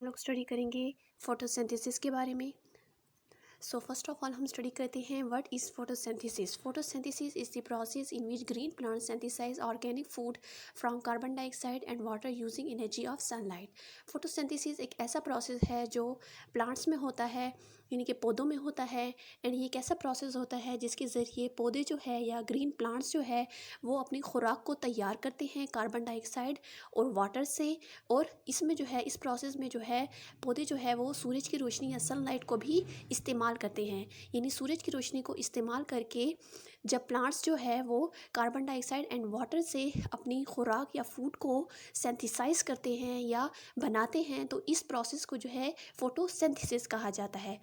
लोग स्टडी करेंगे फोटोसिंथेसिस के बारे में। सो फर्स्ट ऑफ ऑल हम स्टडी करते हैं what is photosynthesis. Photosynthesis is the process in which green plants synthesise organic food from carbon dioxide and water using energy of sunlight. Photosynthesis एक ऐसा process है जो प्लांट्स में होता है, यानी कि पौधों में होता है। एंड ये एक ऐसा प्रोसेस होता है जिसके ज़रिए पौधे जो है या ग्रीन प्लांट्स जो है वो अपनी खुराक को तैयार करते हैं कार्बन डाइऑक्साइड और वाटर से। और इसमें जो है इस प्रोसेस में जो है पौधे जो है वो सूरज की रोशनी या सनलाइट को भी इस्तेमाल करते हैं, यानी सूरज की रोशनी को इस्तेमाल करके जब प्लांट्स जो है वो कार्बन डाइऑक्साइड एंड वाटर से अपनी खुराक या फूड को सिंथेसाइज करते हैं या बनाते हैं, तो इस प्रोसेस को जो है फोटोसिंथेसिस कहा जाता है।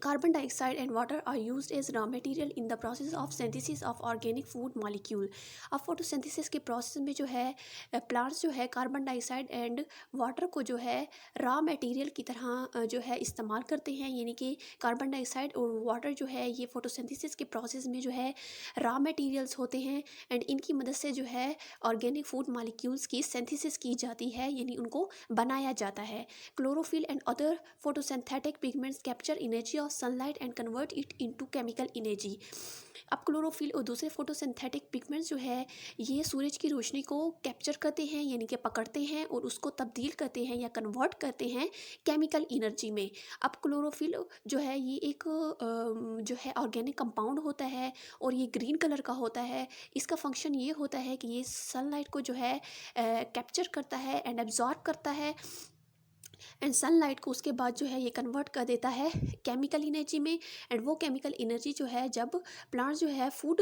Carbon dioxide and water are used as raw material in the process of synthesis of organic food molecule. अब फोटोसिंथेसिस के प्रोसेस में जो है प्लांट्स जो है कार्बन डाइऑक्साइड एंड वाटर को जो है रॉ मटेरियल की तरह जो है इस्तेमाल करते हैं, यानी कि कार्बन डाइऑक्साइड और वाटर जो है ये फोटोसिंथेसिस के प्रोसेस में जो है रॉ मटेरियल्स होते हैं। एंड इनकी मदद से जो है ऑर्गेनिक फूड मॉलिक्यूल्स की सिंथेसिस की जाती है, यानी उनको बनाया जाता है। Chlorophyll and other photosynthetic pigments capture energy of sunlight and convert it into chemical energy. अब क्लोरोफिल और दूसरे फोटोसिंथेटिक पिगमेंट्स जो है ये सूरज की रोशनी को कैप्चर करते हैं, यानी कि पकड़ते हैं और उसको तब्दील करते हैं या कन्वर्ट करते हैं केमिकल एनर्जी में। अब क्लोरोफिल जो है ये एक जो है ऑर्गेनिक कंपाउंड होता है और ये ग्रीन कलर का होता है। इसका फंक्शन ये होता है कि ये सनलाइट को जो है कैप्चर करता है एंड एब्जॉर्ब करता है एंड सनलाइट को उसके बाद जो है ये कन्वर्ट कर देता है केमिकल एनर्जी में। एंड वो केमिकल एनर्जी जो है जब प्लांट जो है फूड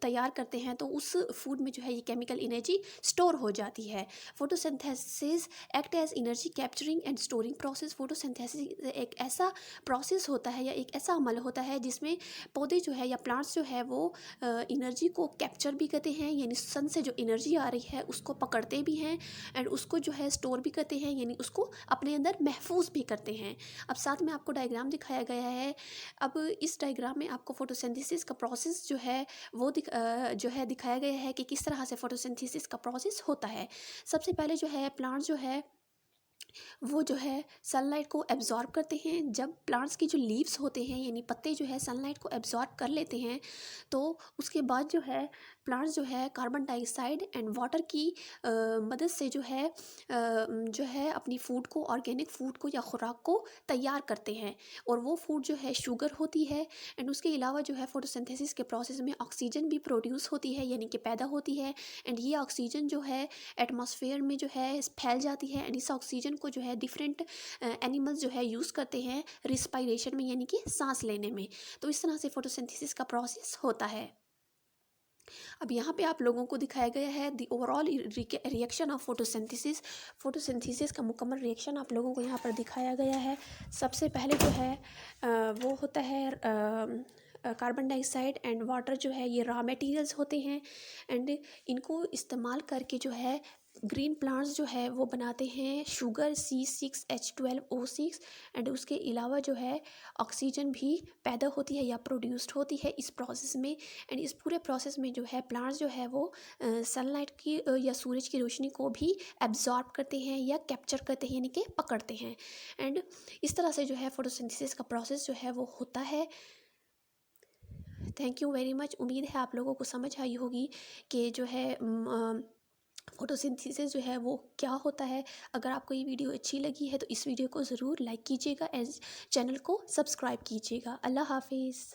तैयार करते हैं तो उस फूड में जो है ये केमिकल एनर्जी स्टोर हो जाती है। Photosynthesis act as energy capturing and storing process. Photosynthesis एक ऐसा प्रोसेस होता है या एक ऐसा अमल होता है जिसमें पौधे जो है या प्लांट्स जो है वो एनर्जी को कैप्चर भी करते हैं, यानी सन से जो एनर्जी आ रही है उसको पकड़ते भी हैं एंड उसको जो है स्टोर भी करते हैं, यानी उसको अपने अंदर महफूज भी करते हैं। अब साथ में आपको डायग्राम दिखाया गया है। अब इस डायग्राम में आपको फोटोसिंथेसिस का प्रोसेस जो है वो जो है दिखाया गया है कि किस तरह से फोटोसिंथेसिस का प्रोसेस होता है। सबसे पहले जो है प्लांट जो है वो जो है सनलाइट को एब्जॉर्ब करते हैं। जब प्लांट्स की जो लीव्स होते हैं यानी पत्ते जो है सनलाइट को एब्जॉर्ब कर लेते हैं तो उसके बाद जो है प्लांट्स जो है कार्बन डाइऑक्साइड एंड वाटर की मदद से जो है अपनी फूड को ऑर्गेनिक फूड को या खुराक को तैयार करते हैं और वो फूड जो है शुगर होती है। एंड उसके अलावा जो है फोटोसिंथेसिस के प्रोसेस में ऑक्सीजन भी प्रोड्यूस होती है, यानी कि पैदा होती है। एंड ये ऑक्सीजन जो है एटमॉस्फेयर में जो है फैल जाती है एंड इस ऑक्सीजन को जो है डिफरेंट एनिमल्स जो है यूज़ करते हैं रिस्पायरेशन में, यानी कि सांस लेने में। तो इस तरह से फोटोसिंथेसिस का प्रोसेस होता है। अब यहाँ पे आप लोगों को दिखाया गया है the overall reaction of photosynthesis. Photosynthesis का मुकम्मल रिएक्शन आप लोगों को यहाँ पर दिखाया गया है। सबसे पहले जो है वो होता है कार्बन डाइऑक्साइड एंड वाटर जो है ये रॉ मटेरियल्स होते हैं एंड इनको इस्तेमाल करके जो है ग्रीन प्लांट्स जो है वो बनाते हैं शुगर C6H12O6 एंड उसके अलावा जो है ऑक्सीजन भी पैदा होती है या प्रोड्यूस्ड होती है इस प्रोसेस में। एंड इस पूरे प्रोसेस में जो है प्लांट्स जो है वो सनलाइट की या सूरज की रोशनी को भी एब्जॉर्ब करते हैं या कैप्चर करते हैं, यानी कि पकड़ते हैं। एंड इस तरह से जो है फोटोसिंथेसिस का प्रोसेस जो है वो होता है। Thank you very much. उम्मीद है आप लोगों को समझ आई होगी कि जो है फोटोसिंथेसिस जो है वो क्या होता है। अगर आपको ये वीडियो अच्छी लगी है तो इस वीडियो को ज़रूर लाइक कीजिएगा एंड चैनल को सब्सक्राइब कीजिएगा। अल्लाह हाफिज़।